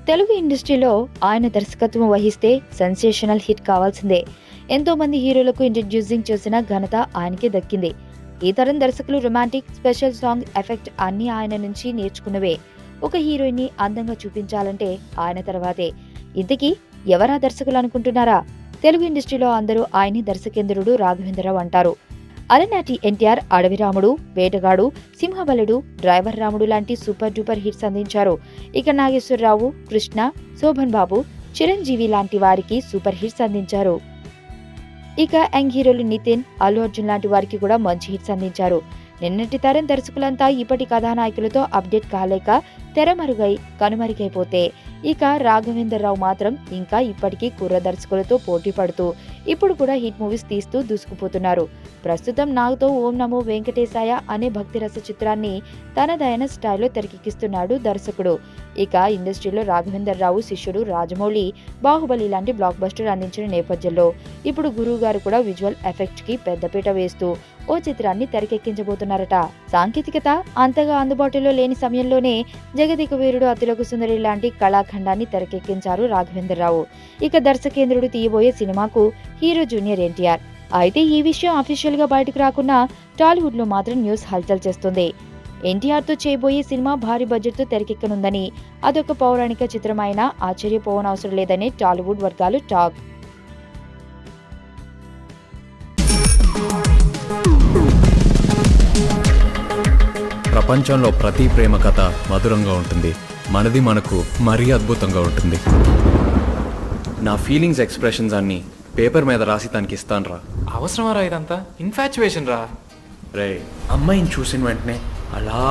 తెలుగు ఇండస్ట్రీలో ఆయన దర్శకత్వం వహిస్తే సెన్సేషనల్ హిట్ కావాల్సిందే. ఎంతో మంది హీరోలకు ఇంట్రడ్యూసింగ్ చేసిన ఘనత ఆయనకే దక్కింది. ఈ తరం దర్శకులు రొమాంటిక్, స్పెషల్ సాంగ్, ఎఫెక్ట్ అన్ని ఆయన నుంచి నేర్చుకున్నవే. ఒక హీరోయిన్ ని అందంగా చూపించాలంటే ఆయన తర్వాతే. ఇంతకీ ఎవరా దర్శకులు అనుకుంటున్నారా? తెలుగు ఇండస్ట్రీలో అందరూ ఆయన్ని దర్శకేంద్రుడు రాఘవేంద్రరావు అంటారు. అలనాటి ఎన్టీఆర్ అడవిరాముడు, వేటగాడు, సింహబలుడు, డ్రైవర్ రాముడు లాంటి సూపర్ డూపర్ హిట్స్ అందించారు. ఇక నాగేశ్వరరావు, కృష్ణ, శోభన్ బాబు, చిరంజీవి లాంటి వారికి సూపర్ హిట్స్ అందించారు. ఇక యంగ్ హీరోలు నితిన్, అల్లు అర్జున్ లాంటి వారికి కూడా మంచి హిట్స్ అందించారు. నిన్నటి తరం దర్శకులంతా ఇప్పటి కథానాయకులతో అప్డేట్ కాలేక తెరమరుగై కనుమరుగైపోతే, ఇక రాఘవేంద్రరావు మాత్రం ఇంకా ఇప్పటికీ కుర్ర దర్శకులతో పోటీ పడుతూ ఇప్పుడు కూడా హిట్ మూవీస్ తీస్తూ దూసుకుపోతున్నారు. ప్రస్తుతం నాగుతో ఓం నమో వెంకటేశాయ అనే భక్తిరస చిత్రాన్ని తనదైన స్టైల్లో తెరకెక్కిస్తున్నాడు దర్శకుడు. ఇక ఇండస్ట్రీలో రాఘవేంద్రరావు శిష్యుడు రాజమౌళి బాహుబలి లాంటి బ్లాక్ బస్టర్ అందించిన నేపథ్యంలో ఇప్పుడు గురువు గారు కూడా విజువల్ ఎఫెక్ట్ కి పెద్దపీట వేస్తూ ఓ చిత్రాన్ని తెరకెక్కించబోతున్నారట. సాంకేతికత అంతగా అందుబాటులో లేని సమయంలోనే జగదిక వీరుడు, అతిలోక సుందరి లాంటి కళాఖండాన్ని తెరకెక్కించారు రాఘవేంద్రరావు. ఇక దర్శకేంద్రుడు తీయబోయే సినిమాకు హీరో జూనియర్ ఎన్టీఆర్. అయితే ఈ విషయం అఫీషియల్ గా బయటకు రాకున్నా టాలీవుడ్ లో మాత్రం న్యూస్ హల్చల్ చేస్తుంది. ఎన్టీఆర్ తో చేయబోయే సినిమా భారీ బడ్జెట్ తో తెరకెక్కనుందని, అదొక పౌరాణిక చిత్రమైనా ఆశ్చర్యపోవనవసరం లేదని టాలీవుడ్ వర్గాలు టాక్. ప్రపంచంలో ప్రతి ప్రేమ కథ మధురంగా ఉంటుంది. మనది మనకు మరీ అద్భుతంగా ఉంటుంది. నా ఫీలింగ్స్, ఎక్స్ప్రెషన్స్ అన్నీ పేపర్ మీద రాసి తనకి ఇస్తాను రా. అవసరమా రా ఇదంతా? ఇన్ఫాచ్యువేషన్ రా. రే, అమ్మాయిని చూసిన వెంటనే అలా